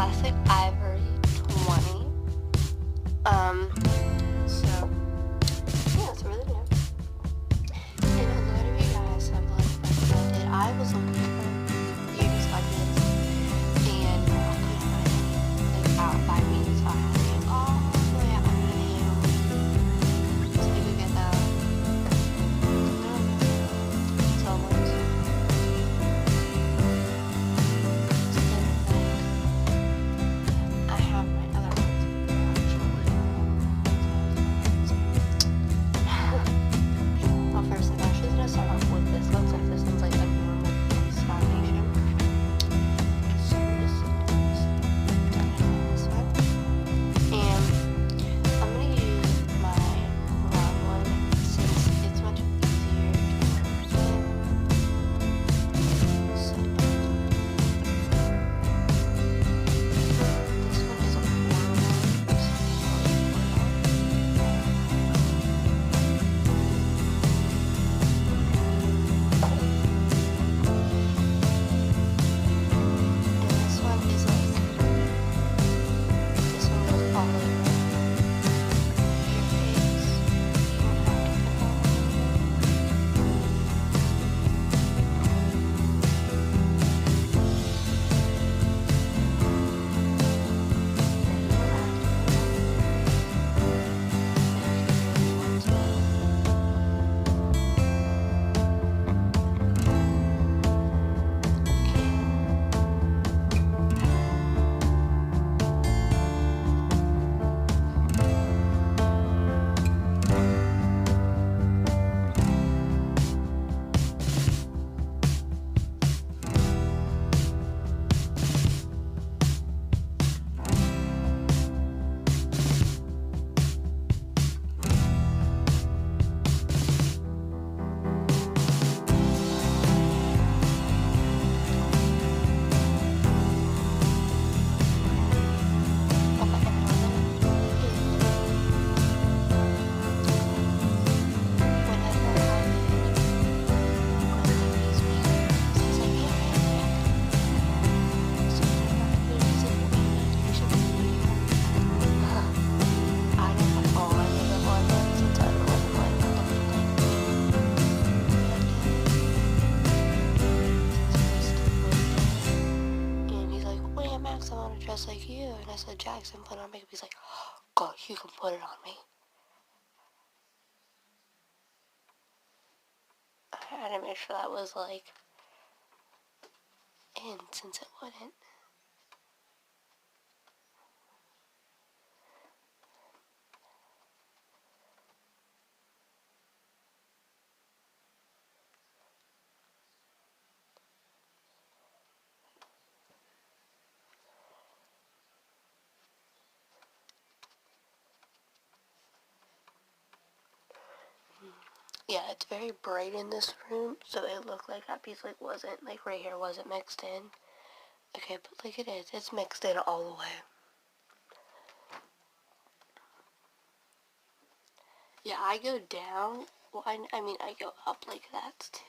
Classic Ivory 20. So yeah, it's really new. And a lot of you guys have recommended. I was looking for beauty sponges and I couldn't find any out by me, so I had to get all the way out my nail so we could get that. So much. I have my other ones. Well, first, I'm actually gonna start off with this one since this one's like a normal face foundation. So this one, and I'm gonna use my round one since it's much easier to work with. So this one is a dress like you, and I said, Jackson, put on makeup. He's like, God, you can put it on me. I had to make sure that was like in since it wouldn't. Yeah, it's very bright in this room, so it looked like that piece like wasn't, like right here wasn't mixed in. Okay, but like it is, it's mixed in all the way. Yeah, I go down, well, I mean, I go up like that too.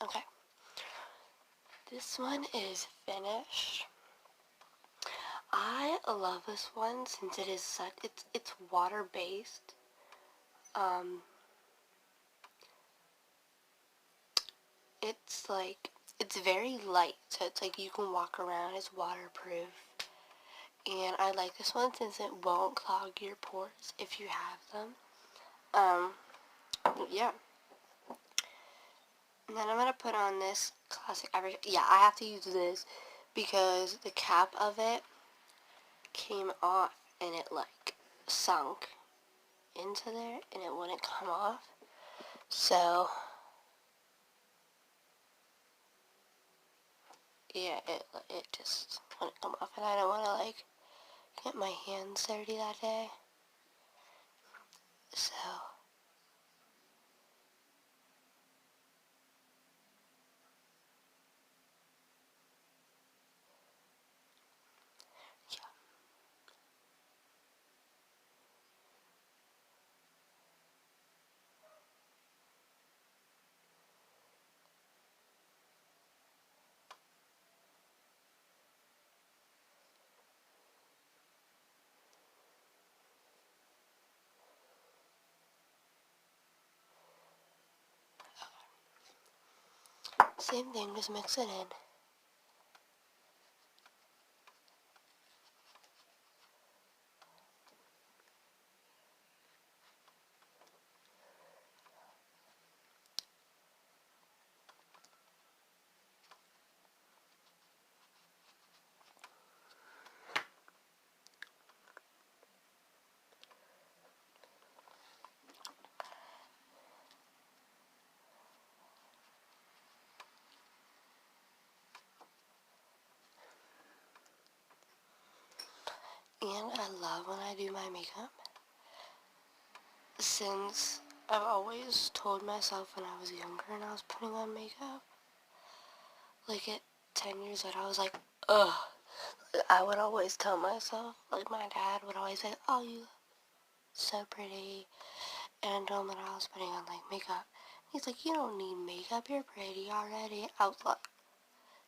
Okay. This one is finished. I love this one since it is such, it's water based. It's like, it's very light, so it's like you can walk around, it's waterproof. And I like this one since it won't clog your pores if you have them. Yeah. And then I'm gonna put on this classic Ivory. Yeah, I have to use this because the cap of it came off and it like sunk into there and it wouldn't come off. So yeah, it just wouldn't come off, and I don't want to like get my hands dirty that day. So same thing, just mix it in. And I love when I do my makeup, since I've always told myself when I was younger and I was putting on makeup, like at 10 years old, I was like, ugh. I would always tell myself, like my dad would always say, oh, you look so pretty. And when I was putting on like makeup, he's like, you don't need makeup, you're pretty already. I was like,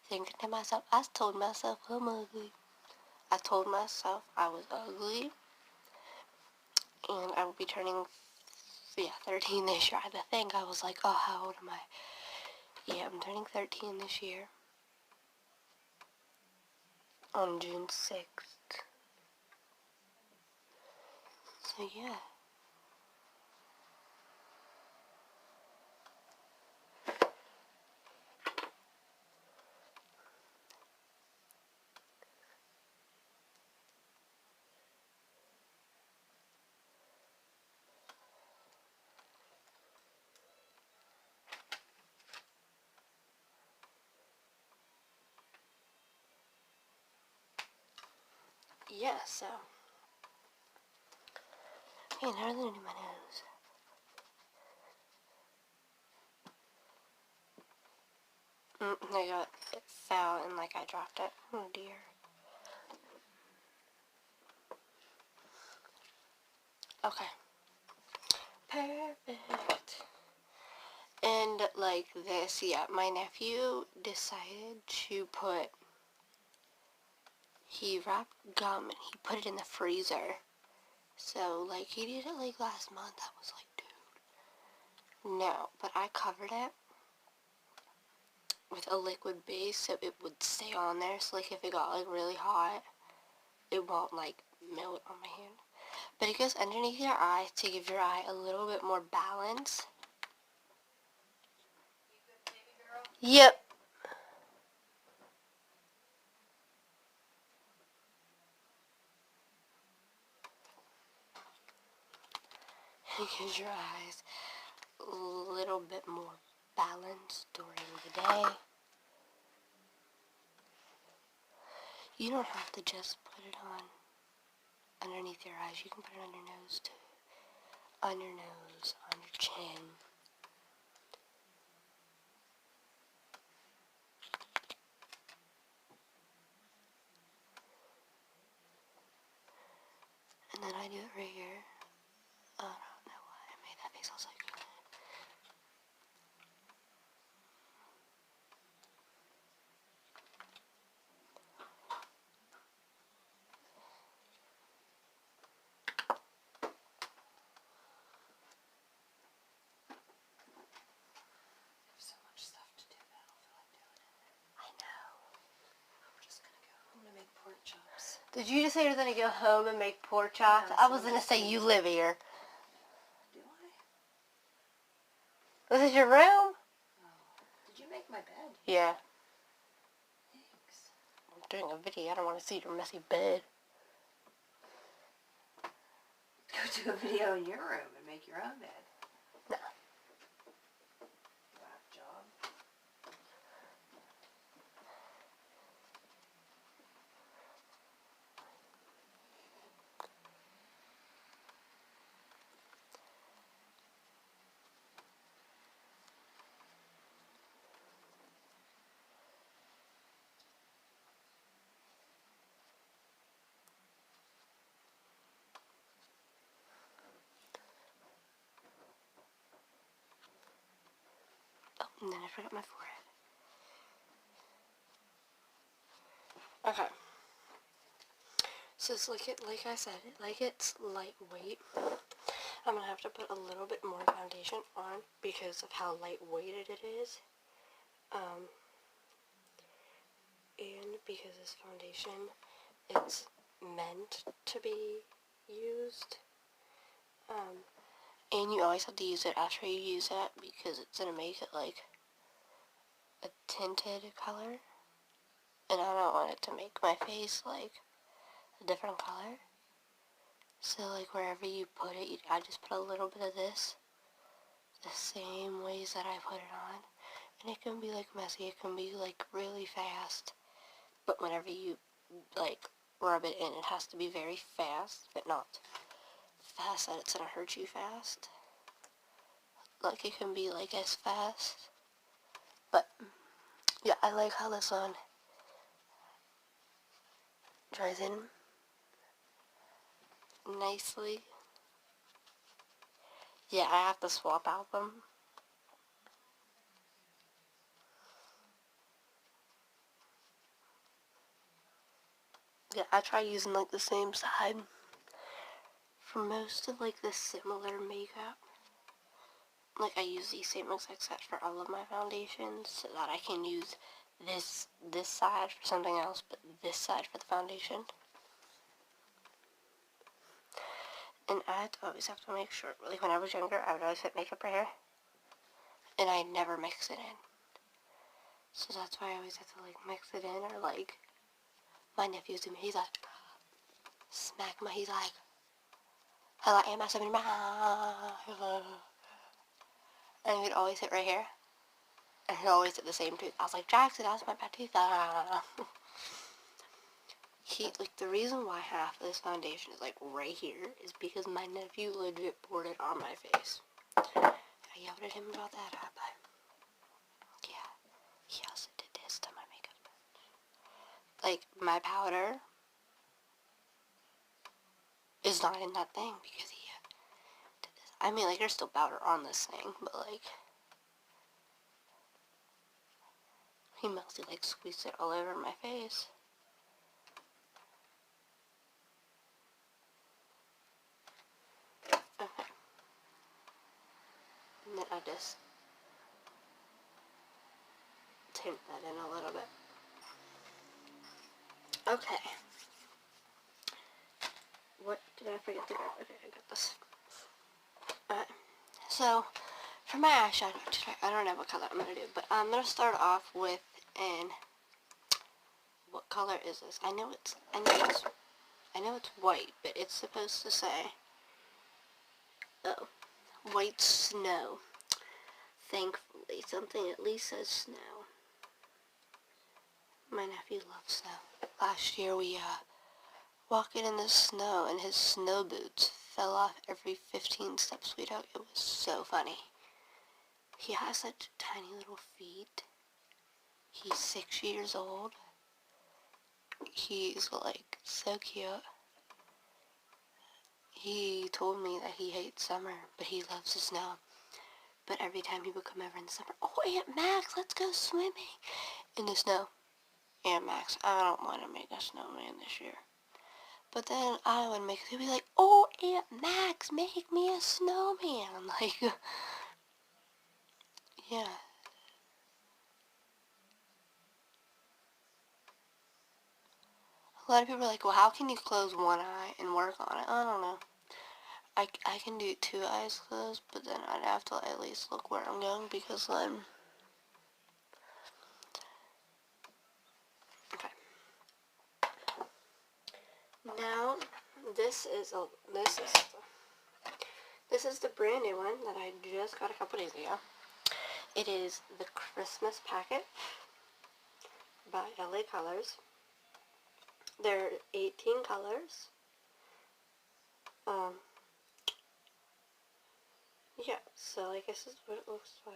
thinking to myself, I told myself I'm ugly. I told myself I was ugly, and I would be turning, 13 this year. I had to think, I was like, oh, how old am I? Yeah, I'm turning 13 this year, on June 6th. So yeah. Yeah, so. Hey, now I'm gonna do my nose. It fell and like I dropped it. Oh dear. Okay. Perfect. And like this, yeah, my nephew decided to he wrapped gum and he put it in the freezer. So like he did it like last month. I was like, dude. No, but I covered it with a liquid base so it would stay on there. So like if it got like really hot, it won't like melt on my hand. But it goes underneath your eye to give your eye a little bit more balance. Yep. It gives your eyes a little bit more balance during the day. You don't have to just put it on underneath your eyes. You can put it on your nose too. On your nose, on your chin. And then I do it right here. Oh, I don't know why I made that face. I was like, There's so much stuff to do that I don't feel like doing it. I know. I'm just gonna go home to make pork chops. Did you just say you're gonna go home and make pork chops? Yeah, I so was gonna I'm say you live here. Do I? This is your room? Oh. Did you make my bed? Yeah. Thanks. I'm doing a video. I don't want to see your messy bed. do a video in your room and make your own bed. No. Whack job. Oh, and then I forgot my forehead. Okay. So it's like I said, it's lightweight. I'm gonna have to put a little bit more foundation on because of how lightweighted it is. And because this foundation, it's meant to be used. And you always have to use it after you use it because it's gonna make it like a tinted color. And I don't want it to make my face like a different color. So like wherever you put it, I just put a little bit of this, the same ways that I put it on. And it can be like messy, it can be like really fast. But whenever you like rub it in, it has to be very fast, but not fast that it's gonna hurt you fast. Like it can be like as fast. But yeah, I like how this one dries in nicely. Yeah, I have to swap out them. Yeah, I try using like the same side for most of like the similar makeup. Like I use the same exact set for all of my foundations so that I can use this side for something else, but this side for the foundation. And I'd always have to make sure, like when I was younger, I would always put makeup right here, and I never mix it in. So that's why I always have to like mix it in, or like my nephew's to me, he's like, smack my, he's like, hello, am I something wrong? And he'd always hit right here, and he'd always hit the same tooth. I was like, Jackson, that's my bad tooth. Like, the reason why half of this foundation is, like, right here is because my nephew legit poured it on my face. I yelled at him about that, but, yeah, he also did this to my makeup. Like, my powder is not in that thing because he did this. I mean, like, there's still powder on this thing, but, like, he mostly, like, squeezed it all over my face. Okay. And then I just tint that in a little bit. Okay. What did I forget to grab? Okay, I got this. Alright. So, for my eyeshadow today, I don't know what color I'm going to do, but I'm going to start off with what color is this? I know it's white, but it's supposed to say, oh, white snow. Thankfully, something at least says snow. My nephew loves snow. Last year we, walking in the snow, and his snow boots fell off every 15 steps we took. It was so funny. He has such tiny little feet. He's 6 years old. He's, like, so cute. He told me that he hates summer, but he loves the snow. But every time he would come over in the summer, oh, Aunt Max, let's go swimming in the snow. Aunt Max, I don't want to make a snowman this year. But then I would make it, he'd be like, oh, Aunt Max, make me a snowman. Like, yeah. A lot of people are like, well, how can you close one eye and work on it? I don't know. I can do 2 eyes closed, but then I'd have to at least look where I'm going because then... Okay. Now, this is This is the brand new one that I just got a couple days ago. It is the Christmas packet by LA Colors. There are 18 colors. Yeah, so like this is what it looks like.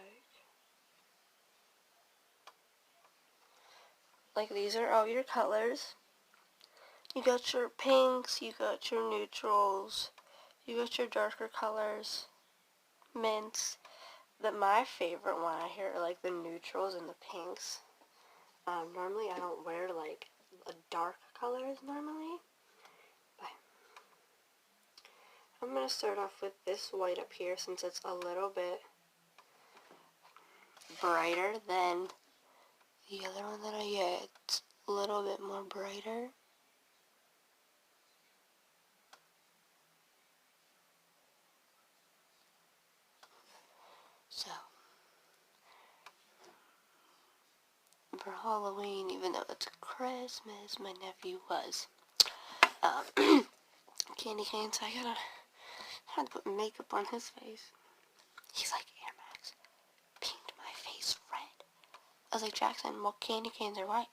Like these are all your colors. You got your pinks, you got your neutrals, you got your darker colors, mints. But my favorite one I hear are like the neutrals and the pinks. Normally I don't wear like dark colors normally. But I'm going to start off with this white up here since it's a little bit brighter than the other one that I get. It's a little bit more brighter. So, for Halloween, even though it's Christmas, my nephew was candy cane, so I had to put makeup on his face. He's like, Air Max paint my face red. I was like, Jackson, well, candy canes are white.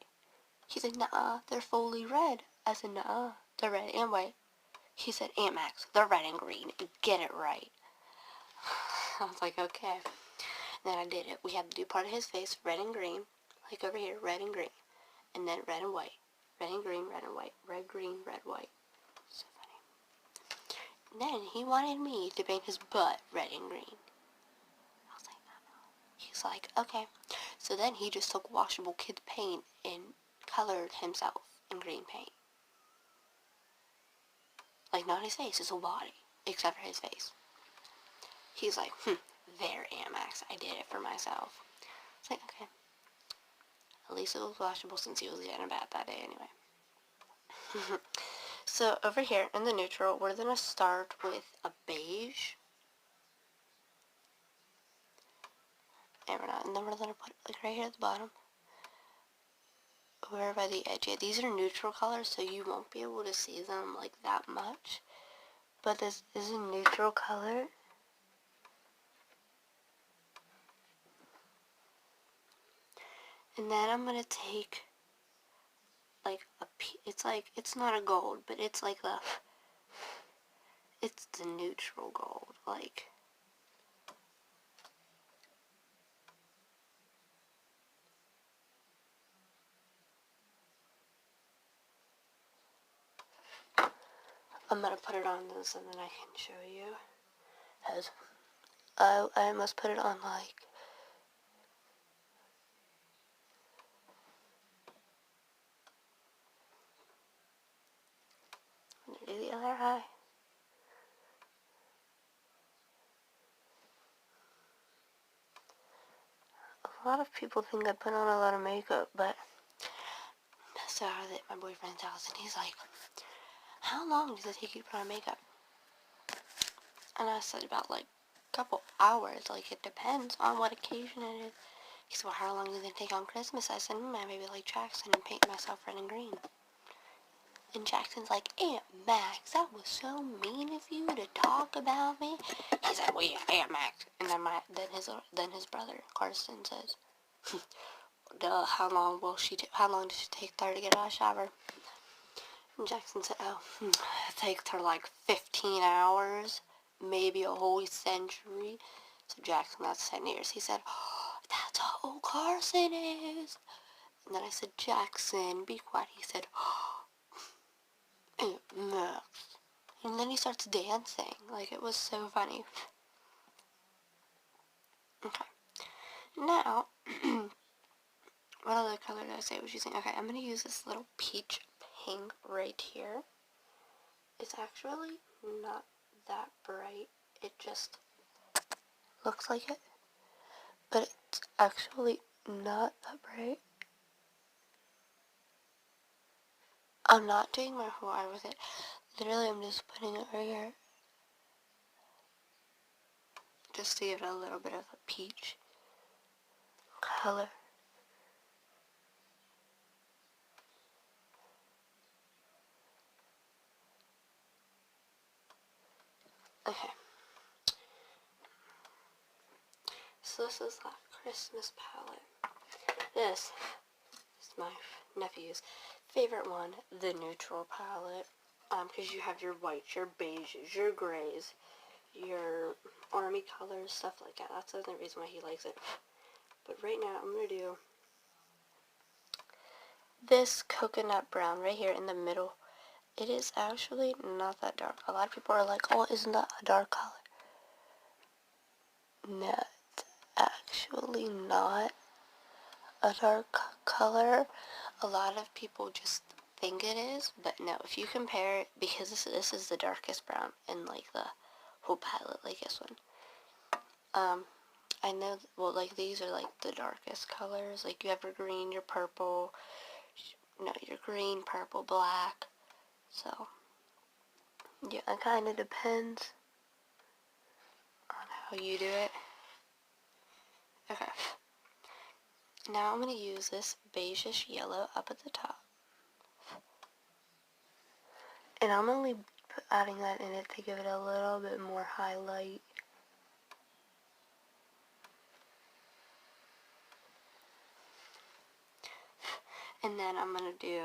He said, nuh-uh, they're fully red. I said, nuh-uh, they're red and white. He said, Aunt Max, they're red and green. Get it right. I was like, okay. Then I did it. We had to do part of his face, red and green. Like over here, red and green. And then red and white. Red and green, red and white. Red, green, red, white. So funny. Then he wanted me to paint his butt red and green. I was like, no. He's like, okay. So then he just took washable kids paint and colored himself in green paint. Like, not his face, his whole body. Except for his face. He's like, there, Aunt Max, I did it for myself. It's like, okay. At least it was washable since he was getting a bath that day anyway. So, over here in the neutral, we're going to start with a beige. And then we're going to put it like right here at the bottom. Over by the edge. Yeah, these are neutral colors, so you won't be able to see them like that much. But this is a neutral color. And then I'm going to take like it's not a gold, but it's like it's the neutral gold, like. I'm going to put it on this and then I can show you. As I must put it on like. Do the other eye. A lot of people think I put on a lot of makeup, but so I was at my boyfriend's house and he's like, how long does it take you to put on makeup? And I said about like a couple hours, like it depends on what occasion it is. He said, well, how long does it take on Christmas? I said, maybe like Jackson and paint myself red and green. And Jackson's like, Aunt Max, that was so mean of you to talk about me. He said, well, yeah, Aunt Max. And then his brother Carson says, duh, how long does she take her to get out of the shower? And Jackson said, oh, it takes her like 15 hours, maybe a whole century. So Jackson, that's 10 years. He said, oh, that's how old Carson is. And then I said, Jackson, be quiet. He said, oh, and then he starts dancing. Like, it was so funny. Okay. Now, what other color did I say I was using? Okay, I'm going to use this little peach pink right here. It's actually not that bright. It just looks like it. But it's actually not that bright. I'm not doing my whole eye with it. Literally, I'm just putting it right here. Just to give it a little bit of a peach color. Okay. So this is that Christmas palette. This is my nephew's favorite one, the neutral palette. Because you have your whites, your beiges, your grays, your army colors, stuff like that. That's the only reason why he likes it. But right now, I'm going to do this coconut brown right here in the middle. It is actually not that dark. A lot of people are like, oh, isn't that a dark color? No, it's actually not a dark color. A lot of people just think it is, but no, if you compare it, because this is the darkest brown in like the whole palette, like this one. I know, well, like these are like the darkest colors. Like you have your green, your purple, no, your green, purple, black. So yeah, it kind of depends on how you do it. Okay. Now I'm going to use this beigeish yellow up at the top. And I'm only adding that in it to give it a little bit more highlight. And then I'm going to do,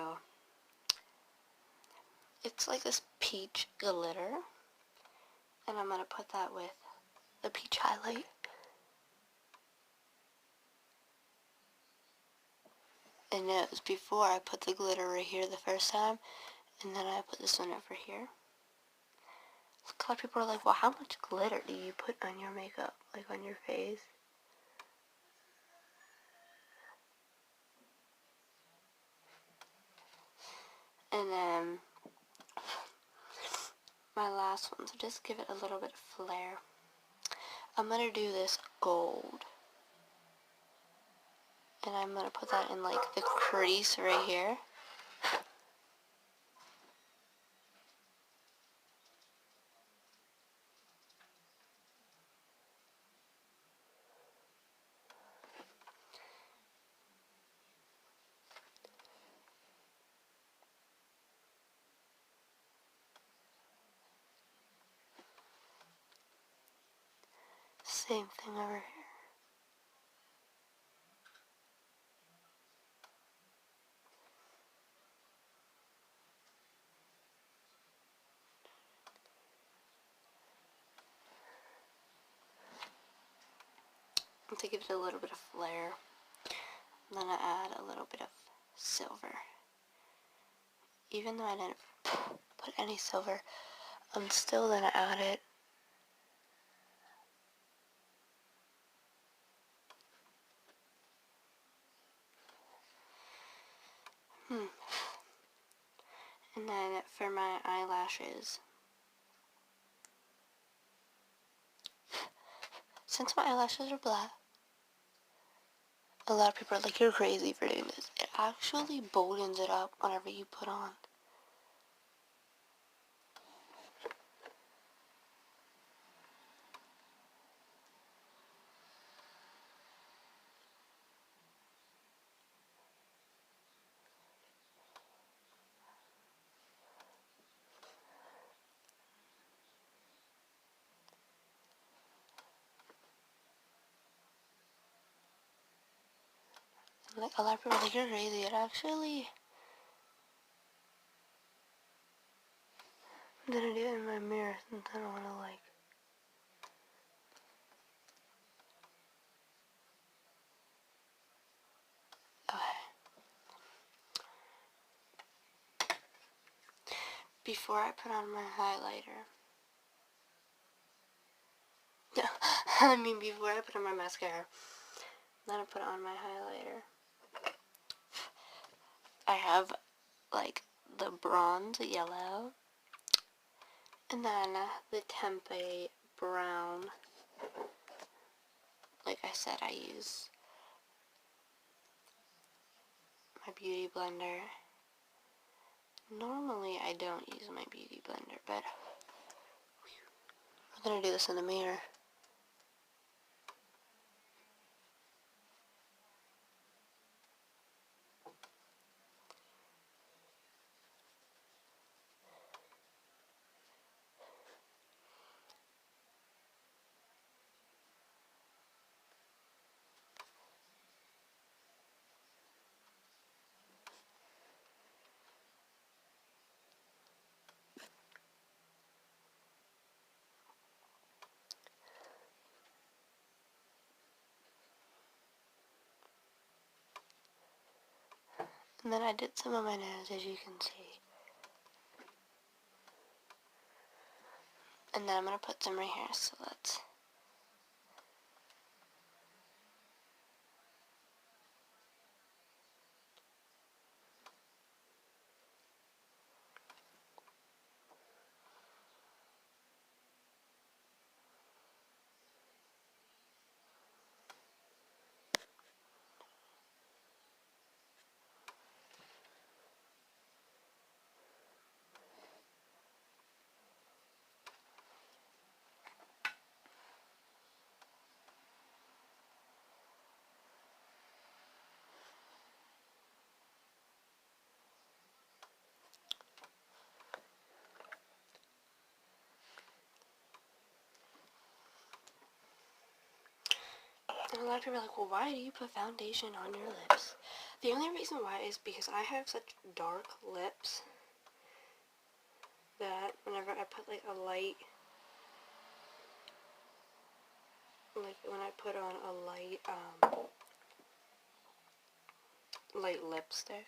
it's like this peach glitter. And I'm going to put that with the peach highlight. And it was before I put the glitter right here the first time. And then I put this one over here. A lot of people are like, well, how much glitter do you put on your makeup? Like on your face? And then my last one, so just give it a little bit of flair. I'm going to do this gold. And I'm going to put that in like the crease right here. Same thing over here. And to give it a little bit of flair, I'm going to add a little bit of silver. Even though I didn't put any silver, I'm still going to add it. And then for my eyelashes, since my eyelashes are black, a lot of people are like, you're crazy for doing this. It actually boldens it up whenever you put on. Like, a lot of people are like, you're crazy. It actually... I'm gonna do it in my mirror since I don't want to, like... Okay. Before I put on my highlighter... I mean, before I put on my mascara, then I put on my highlighter. I have, like, the bronze yellow, and then the Tempe brown. Like I said, I use my beauty blender. Normally, I don't use my beauty blender, but we're gonna do this in the mirror. And then I did some on my nose, as you can see. And then I'm going to put some right here, so let's... And a lot of people are like, well, why do you put foundation on your lips? The only reason why is because I have such dark lips that whenever I put like a light, like when I put on a light lipstick,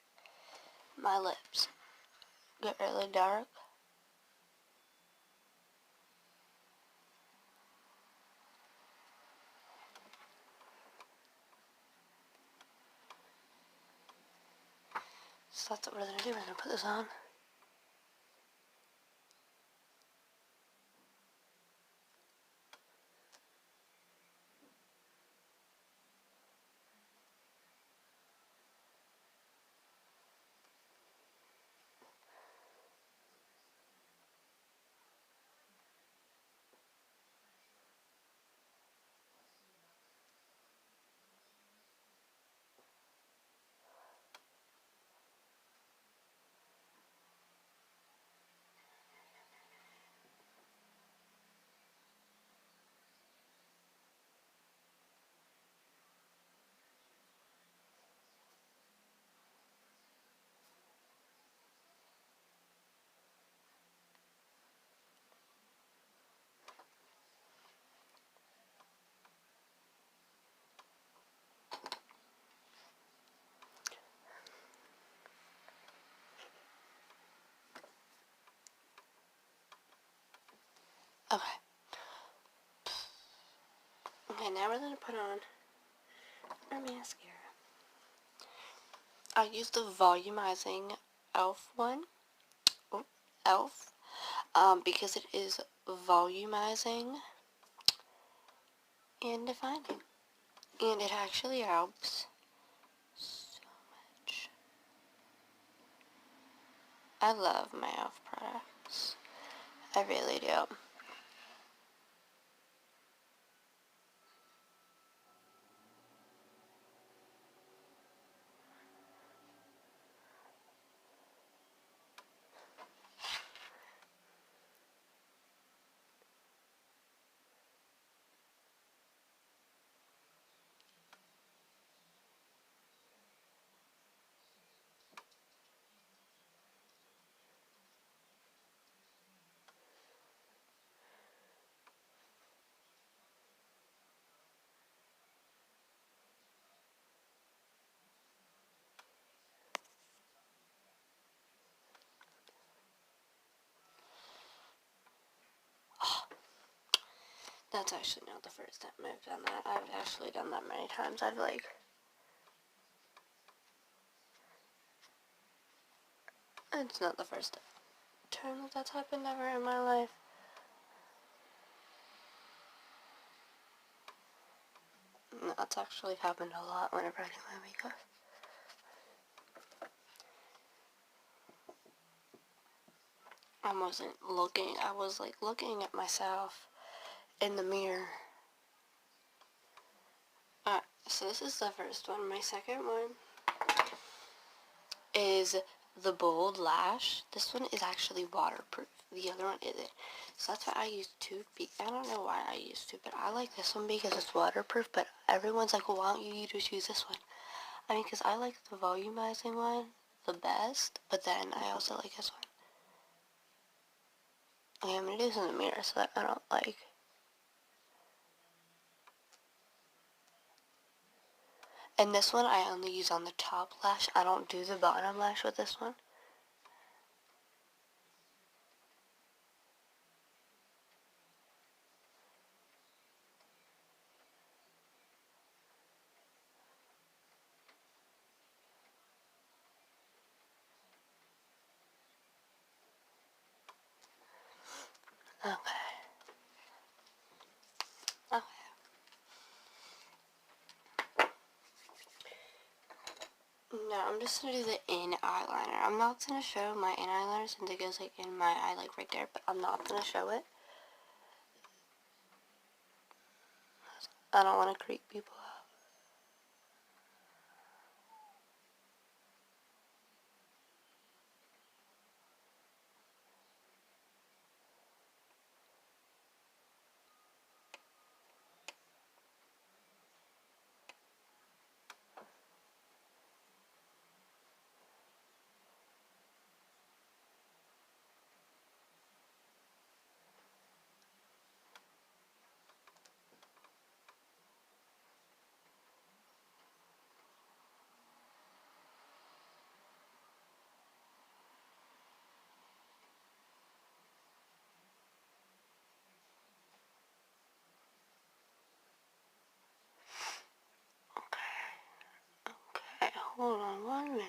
my lips get really dark. So that's what we're going to do. We're going to put this on. Okay. Okay, now we're going to put on our mascara. I use the volumizing e.l.f. one. Oh, e.l.f. Because it is volumizing and defining. And it actually helps so much. I love my e.l.f. products. I really do. That's actually not the first time I've done that. I've actually done that many times. It's not the first time that's happened ever in my life. That's actually happened a lot whenever I do my makeup. I wasn't looking, I was like looking at myself in the mirror. Alright, so this is the first one. My second one is the Bold Lash. This one is actually waterproof. The other one isn't. So that's why I use two. I don't know why I use two, but I like this one because it's waterproof. But everyone's like, well, why don't you just use this one? I mean, because I like the volumizing one the best, but then I also like this one. Okay, I'm going to do this in the mirror so that I don't And this one I only use on the top lash. I don't do the bottom lash with this one. Okay. Okay. No, I'm just gonna do the in eyeliner. I'm not gonna show my in eyeliner since it goes like in my eye, like right there, but I'm not gonna show it. I don't want to creep people out. Okay, hold on 1 minute.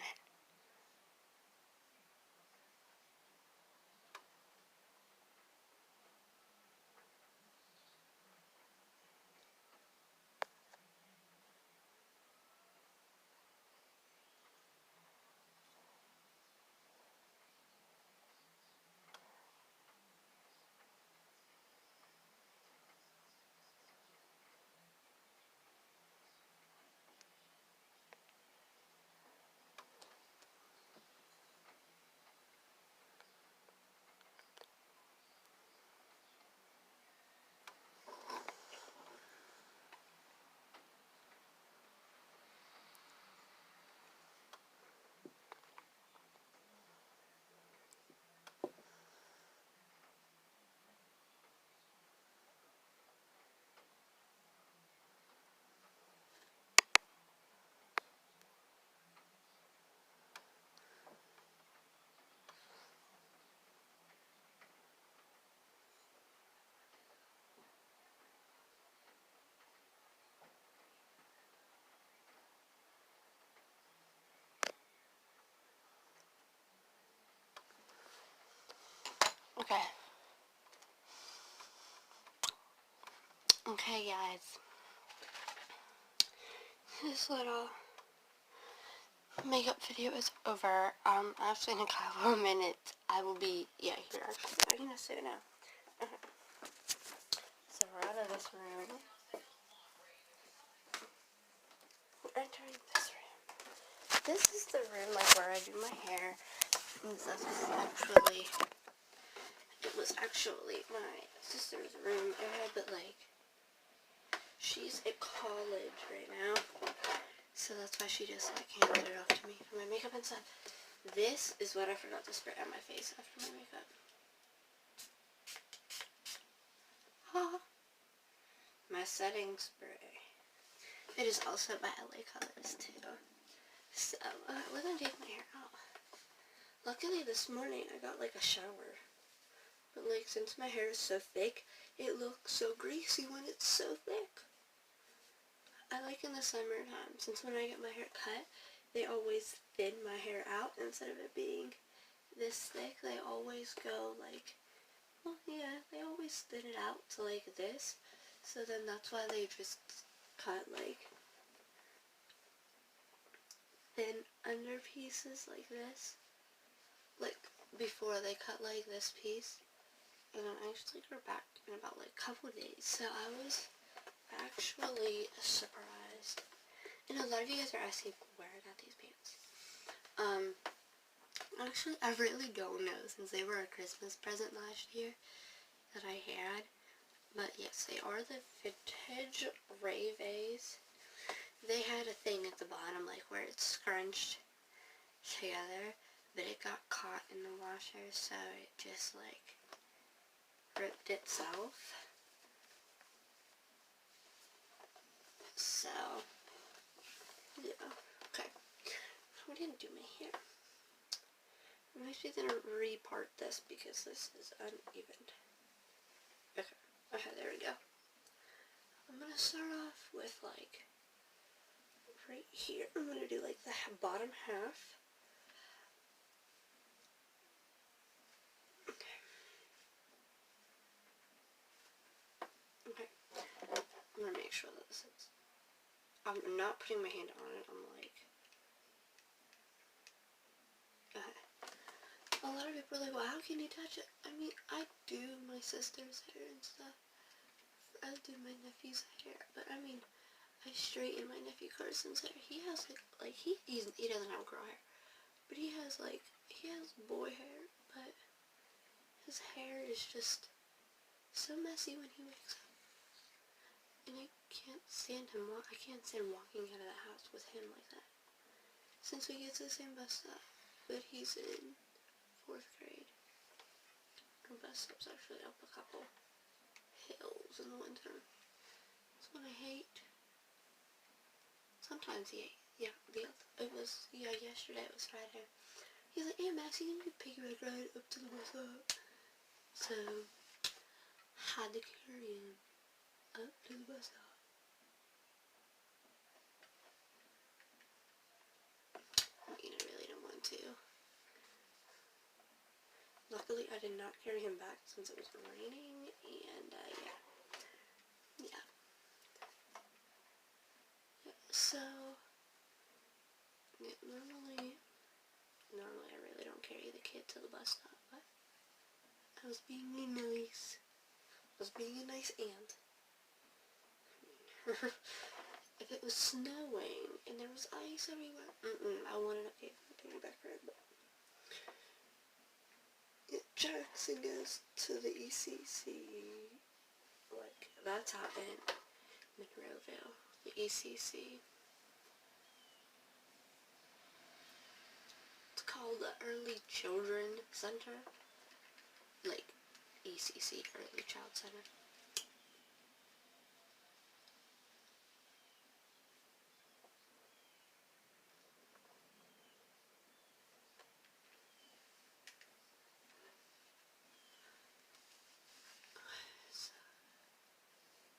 Okay. Okay, guys. This little makeup video is over. Actually in a couple of minutes, I will be, yeah, here, actually, I can just sit now. Okay. So we're out of this room. We're entering this room. This is the room, like, where I do my hair. And this was actually my sister's room area, but, like, she's at college right now. So that's why she just, like, handed it off to me for my makeup and stuff. This is what I forgot to spray on my face after my makeup. My setting spray. It is also by LA Colors too. So, we're gonna take my hair out. Luckily this morning I got like a shower. But like since my hair is so thick, it looks so greasy when it's so thick. I like in the summertime, since when I get my hair cut, they always thin my hair out instead of it being this thick. They always go like, well yeah, they always thin it out to like this. So then that's why they just cut like thin under pieces like this, like before they cut like this piece. And I'm actually go back in about like a couple days, so I was actually surprised. And a lot of you guys are asking where I got these pants. Actually I really don't know, since they were a Christmas present last year that I had. But yes, they are the vintage Rayvays. They had a thing at the bottom, like where it's scrunched together, but it got caught in the washer, so it just like ripped itself. So Yeah. Okay. We didn't do my hair. I'm actually gonna repart this because this is uneven. Okay, there we go. I'm gonna start off with like right here. I'm gonna do like the bottom half. Okay. Okay. I'm gonna make sure that this is. I'm not putting my hand on it. I'm like. A lot of people are like, well, how can you touch it? I mean, I do my sister's hair and stuff. I do my nephew's hair, but I mean, I straighten my nephew Carson's hair. He has like he doesn't have girl hair, but he has boy hair, but his hair is just so messy when he wakes up, and I can't stand him. I can't stand walking out of the house with him like that. Since we get to the same bus stop, but he's in 4th grade. Our bus stop's actually up a couple hills in the winter. That's what I hate. Sometimes yesterday it was Friday. He's like, hey Max, you can piggyback ride up to the bus stop. So, had to carry him up to the bus stop. I mean, I really don't want to. Luckily, I did not carry him back since it was raining, and yeah. So, yeah, normally I really don't carry the kid to the bus stop, but I was being nice. I was being a nice aunt. If it was snowing and there was ice everywhere, I wouldn't have given the piggyback ride, but yeah, Jackson goes to the ECC, like, that's out in Monroeville, the ECC. It's called the Early Children Center, like, ECC, Early Child Center.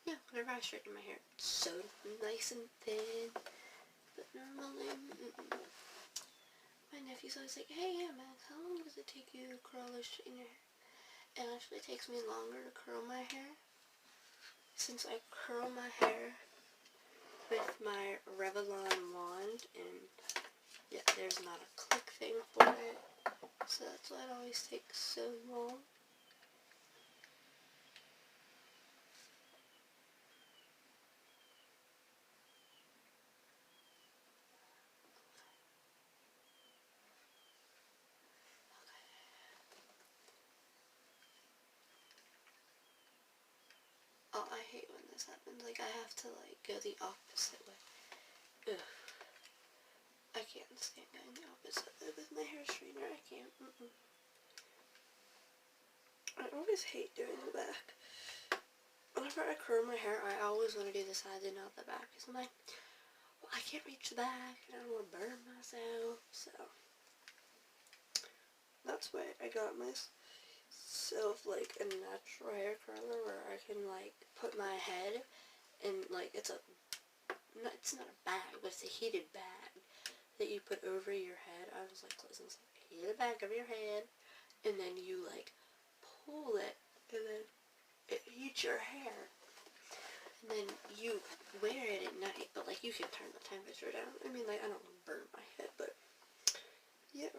Yeah, whenever I straighten my hair, it's so nice and thin, but normally, my nephew's always like, hey, yeah, Max, how long does it take you to curl or straighten your hair? It actually takes me longer to curl my hair, since I curl my hair with my Revlon wand, and yeah, there's not a click thing for it, so that's why it always takes so long. Oh, I hate when this happens. Like, I have to, like, go the opposite way. Ugh. I can't stand going the opposite way with my hair straightener. I can't. I always hate doing the back. Whenever I curl my hair, I always want to do the sides and not the back. Because I'm like, well, I can't reach the back, and I don't want to burn myself. So, that's why I got myself, like, a natural hair curler where I can, like, put my head in, like, it's not a bag, but it's a heated bag that you put over your head. I was like, listen, it's like a heated bag over your head, and then you, like, pull it, and then it heats your hair, and then you wear it at night, but, like, you can turn the temperature down. I mean, like, I don't want to burn my head, but, yeah.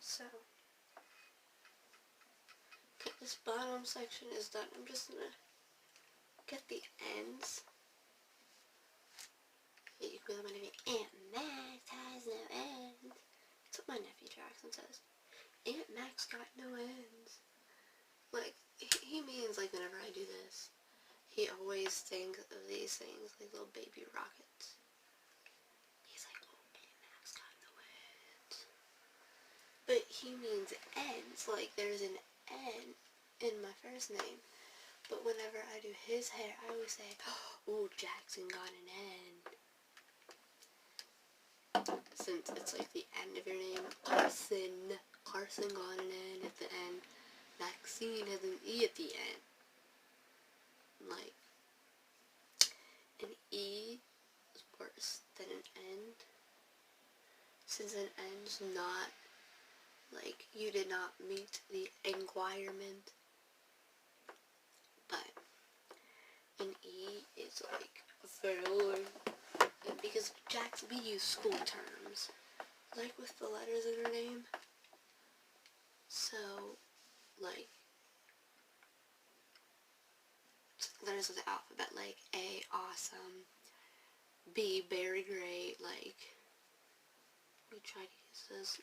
So, this bottom section is done. I'm just gonna get the ends. You can my nephew, Aunt Max has no ends. That's what my nephew Jackson says. Aunt Max got no ends. Like, he means, like, whenever I do this, he always thinks of these things, like little baby rockets. He's like, oh, Aunt Max got no ends. But he means ends, like there's an N in my first name. But whenever I do his hair, I always say, oh, ooh, Jackson got an N. Since it's like the end of your name, Carson. Carson got an N at the end. Maxine has an E at the end. Like, an E is worse than an N. Since an N's not, like, you did not meet the requirement. But an E is like very, because Jackson, we use school terms, like with the letters in her name. So, like, letters of the alphabet, like A, awesome, B, very great, like, we try to use those,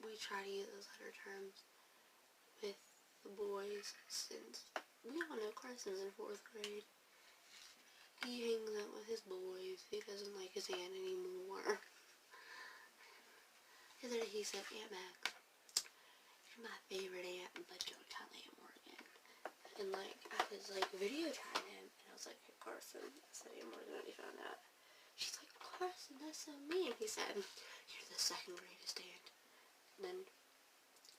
we try to use those letter terms with the boys, since we all know Carson's in 4th grade. He hangs out with his boys. He doesn't like his aunt anymore. The other day he said, Aunt Max, you're my favorite aunt, but don't tell Aunt Morgan. And like, I was like videotaping him, and I was like, hey Carson, I said Aunt Morgan already found out. She's like, Carson, that's so mean. He said, you're the 2nd greatest aunt. And then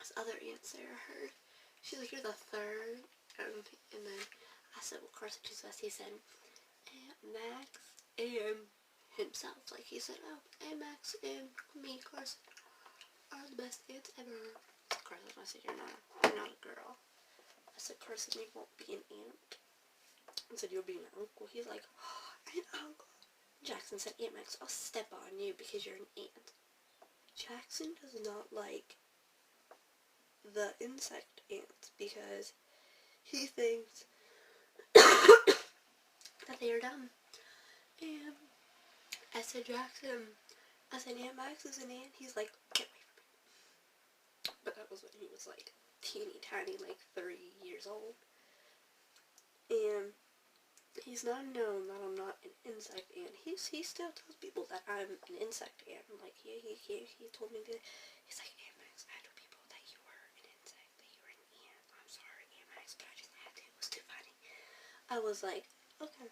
this other aunt, Sarah, heard. She's like, you're the 3rd. And then I said, well, Carson, who's best? He said, Aunt Max and himself. Like, he said, oh, Aunt Max and me, Carson, are the best aunts ever. I said, Carson, I said, you're not a girl. I said, Carson, you won't be an aunt. I said, you'll be an uncle. He's like, oh, an uncle. Jackson said, Aunt Max, I'll step on you because you're an aunt. Jackson does not like the insect ants because he thinks that they are dumb. And I said, Jackson, I said, Aunt Max is an ant. He's like, get away from me. But that was when he was like teeny tiny, like 3 years old. And he's not known that I'm not an insect ant. He still tells people that I'm an insect ant. Like, he told me that, he's like, Aunt Max, I told people that you were an insect, that you were an ant. I'm sorry, Aunt Max, but I just had to. It was too funny. I was like, okay.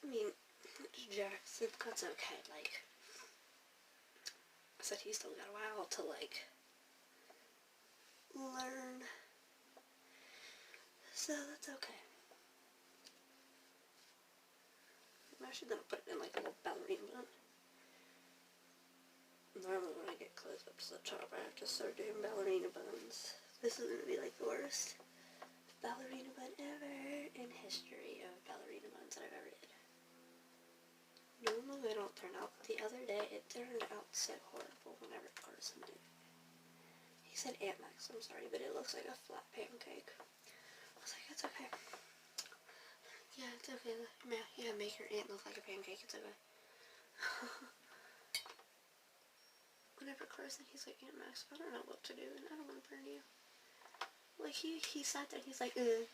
I mean, Jackson, that's okay. Like, I said, he's still got a while to, like, learn. So that's okay. I'm actually gonna put it in like a little ballerina bun. Normally when I get close up to the top, I have to start doing ballerina buns. This is gonna be like the worst ballerina bun ever in history of ballerina buns that I've ever did. Normally they don't turn out. The other day it turned out so horrible whenever Carson did. He said, Aunt Max, I'm sorry, but it looks like a flat pancake. I was like, it's okay. Yeah, it's okay. Yeah, make your aunt look like a pancake. It's okay. Whenever Carson, he's like, Aunt Max, I don't know what to do, and I don't want to burn you. Like, he sat there, he's like, and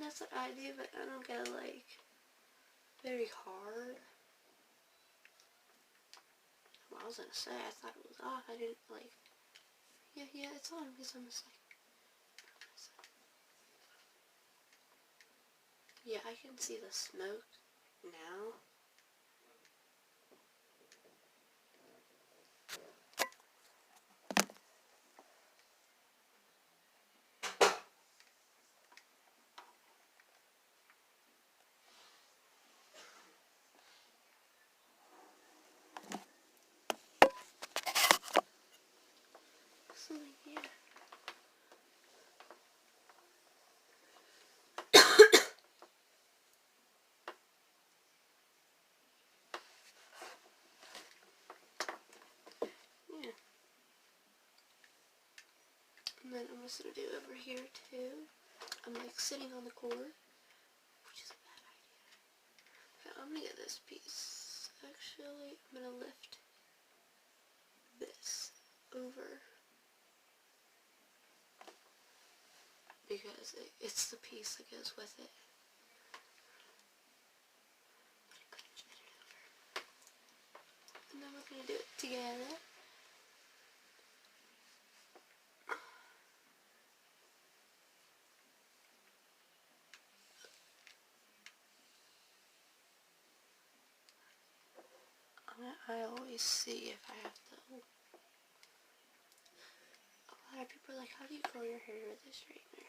that's what I do, but I don't go, like, very hard. Well, I was gonna say, I thought it was off. I didn't, like, yeah, it's on, because I'm just like, yeah, I can see the smoke now. So, yeah. Yeah. And then I'm just gonna do over here too. I'm like sitting on the cord, which is a bad idea. Okay, I'm gonna get this piece. Actually, I'm gonna lift this over because it's the piece that goes with it. And then we're gonna do it together. I always see if I have to. A lot of people are like, how do you curl your hair with a straightener?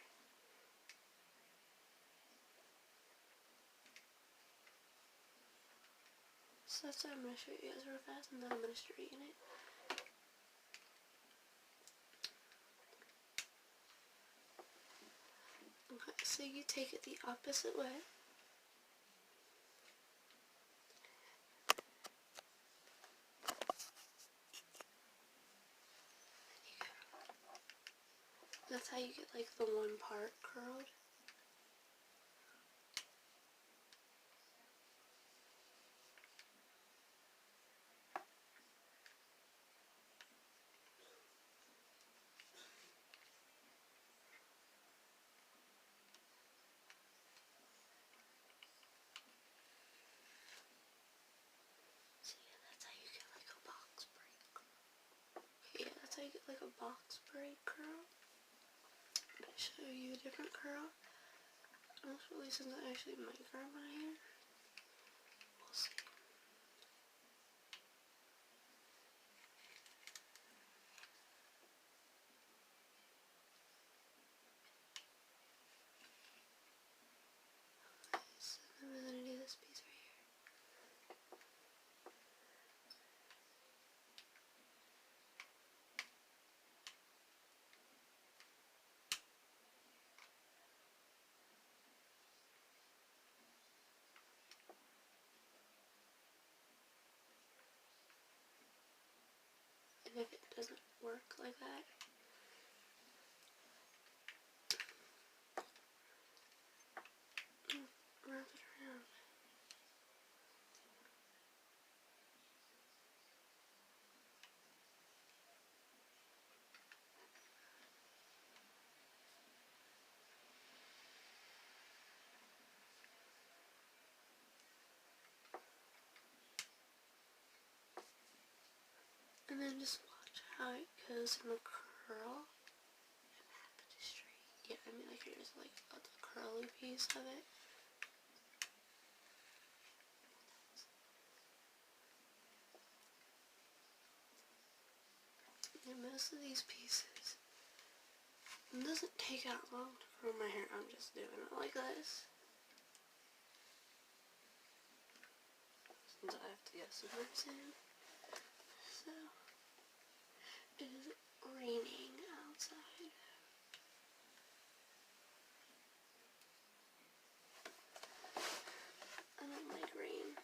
So that's what I'm going to show you guys real fast, and then I'm going to straighten it. Okay, so you take it the opposite way. That's how you get like the one part curled. So yeah, that's how you get like a box braid curl. Okay, yeah, that's how you get like a box braid curl. I'm going to show you a different curl. Actually, since I actually micro my hair, we'll see. So then we're going to do this piece right here. And if it doesn't work like that, wrap it around. And then just watch how it goes in the curl. And happen to straight. Yeah, I mean like here's like the curly piece of it. And most of these pieces, it doesn't take that long to curl my hair. I'm just doing it like this. Since I have to get some more soon. So, it is raining outside. I don't like rain.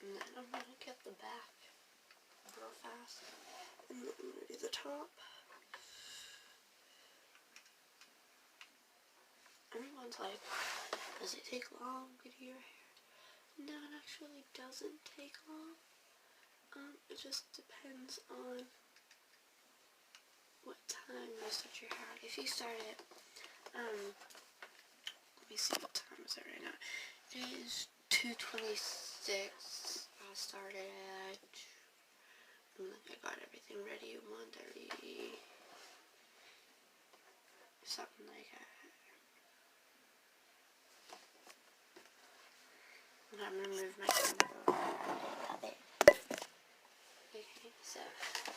And then I'm going to get the back real fast. And then I'm going to do the top. Everyone's like, does it take long to do your hair? No, it actually doesn't take long. It just depends on what time you start your hair out. If you start at, let me see what time is it right now. It is 2:26. I started at, I got everything ready at 1:30. Something like that. And I'm gonna move my camera. Okay, so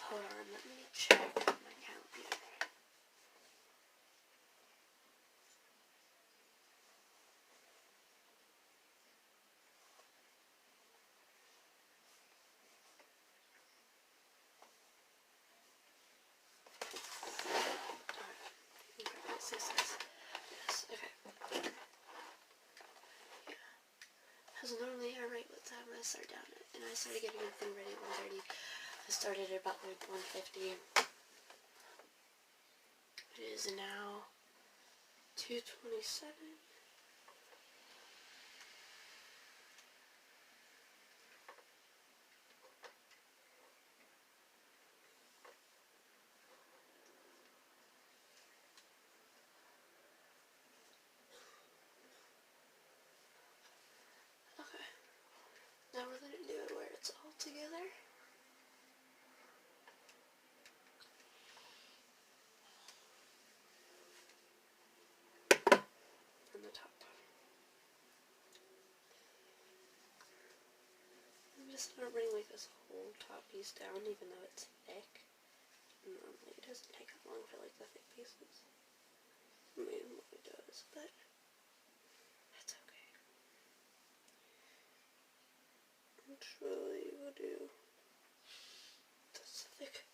hold on, let me check my calendar. Yes, okay. Yeah. Because normally I write what time I start down at, and I started getting everything ready at 1:30. I started at about like 150. It is now 2:27. Okay. Now we're gonna do it where it's all together. On the top. I'm just gonna bring like this whole top piece down, even though it's thick. Normally it doesn't take that long for like the thick pieces. I mean, it does, but that's okay. Actually, we'll do this thick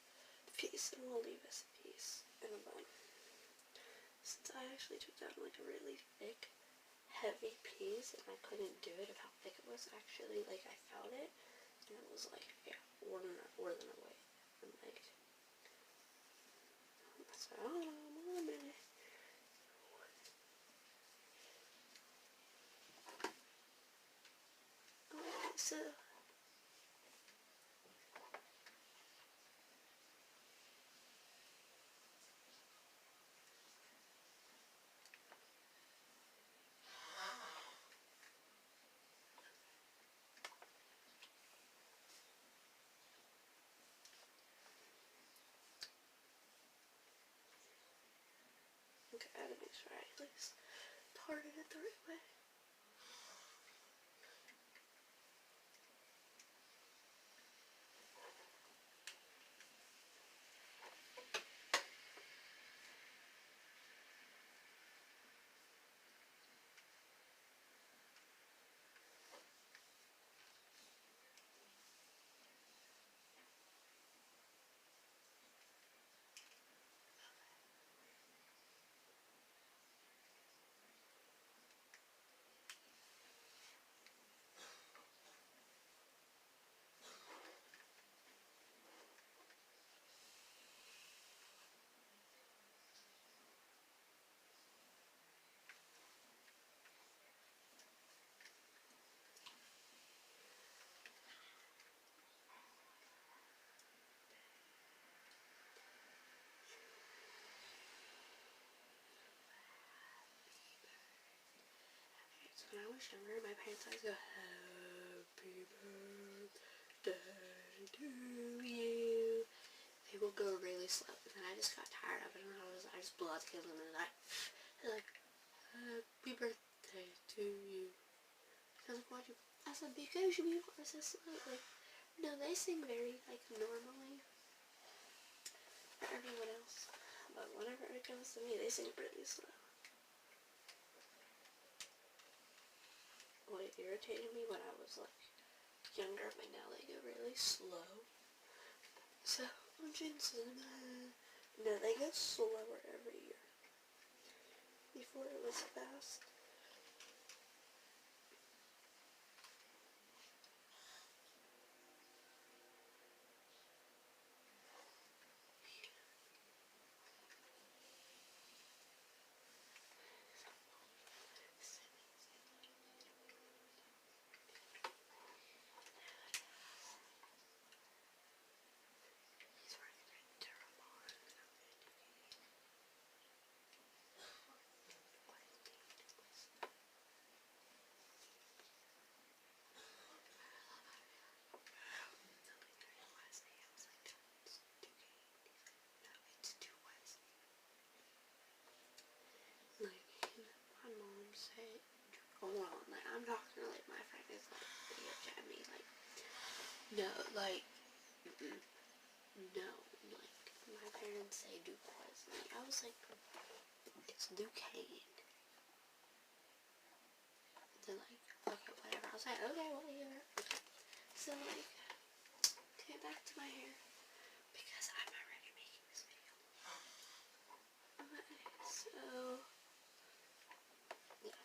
piece, and we'll leave this piece in a bun. Since I actually took down like a really thick, heavy piece, and I couldn't do it of how thick it was, actually, like, I felt it, and it was like, yeah, more than a weight. And like, so, I don't know, more a minute. Okay, so, okay, I gotta make sure I at least target it the right way. So when I was younger, my parents always go, happy birthday to you. They will go really slow, and then I just got tired of it, and I just blew out the candle in the night. They're like, happy birthday to you. I was like, why'd you? I said, because you are so slow. Like, no, they sing very, like, normally for everyone else, but whenever it comes to me, they sing pretty slow. What irritated me when I was like younger, but now they go really slow. So I'm changing them. No, they go slower every year. Before it was fast. My mom said, hold on, like, I'm talking to, like, my friend is, like, video chat me, like, no, like, no, like, my parents say Duquesne. Like, I was like, it's Duquesne. They're like, okay, whatever. I was like, okay, whatever. So, like, okay, back to my hair, because I'm already making this video. Okay, so, yeah.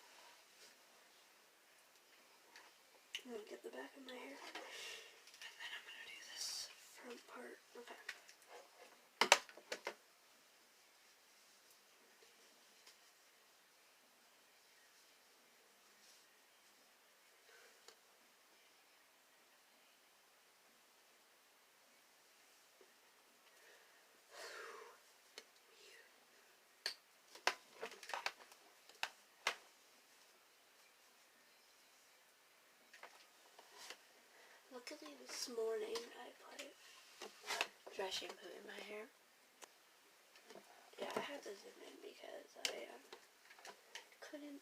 I'm gonna get the back of my hair, and then I'm gonna do this front part. luckily this morning I put dry shampoo in my hair. Yeah, I had to zoom in because I couldn't.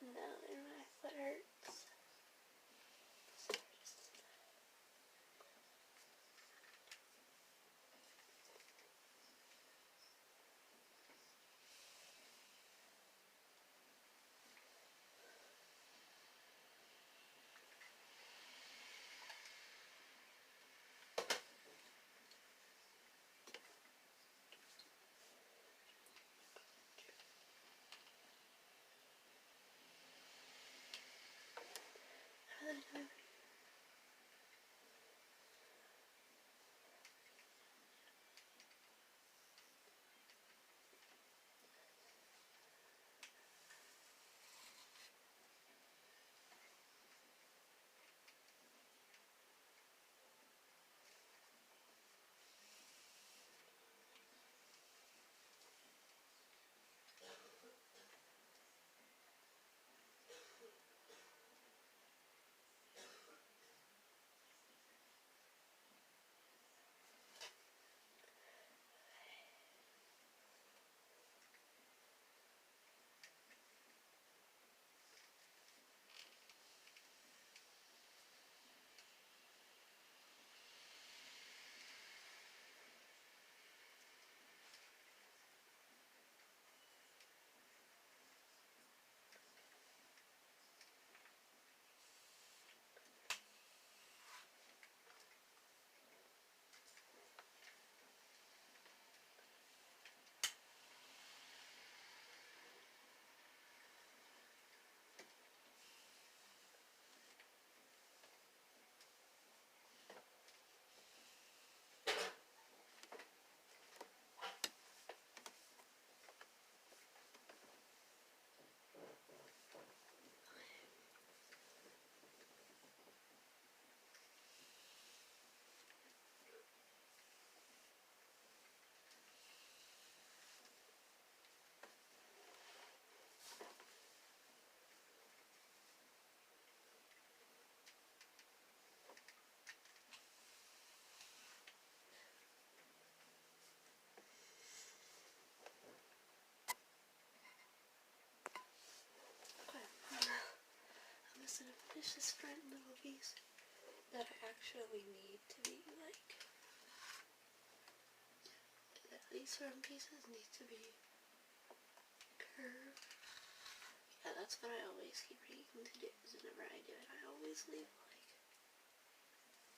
No, and my foot hurts. Okay. I'm just gonna finish this front little piece that I actually need to be like. These front pieces need to be curved. Yeah, that's what I always keep forgetting to do. Is whenever I do it, I always leave like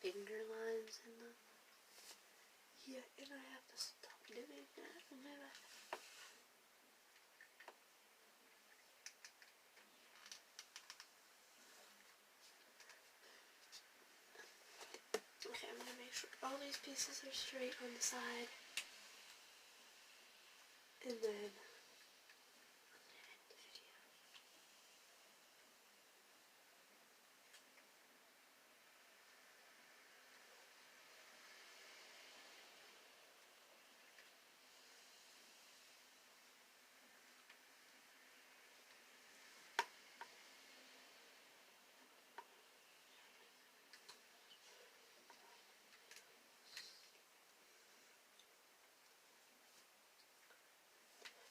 finger lines in them. Yeah, and I have to stop doing that. Okay, I'm gonna make sure all these pieces are straight on the side. And then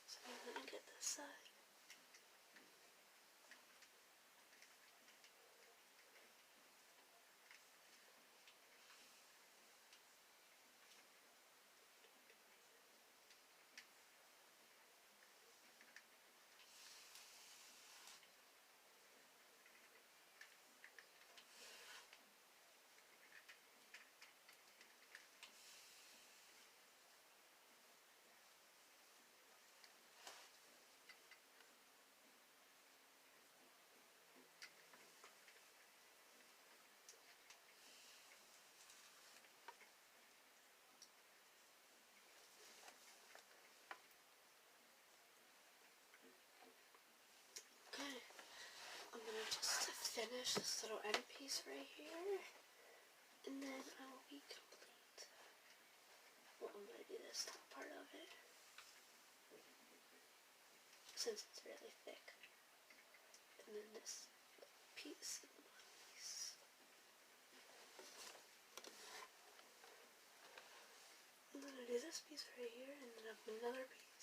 so I'm gonna get this side. Okay, I'm gonna just finish this little end piece right here, and then I will be complete. Well, I'm gonna do this top part of it, since it's really thick, and then this piece and the bottom piece. do this piece right here and then up another piece.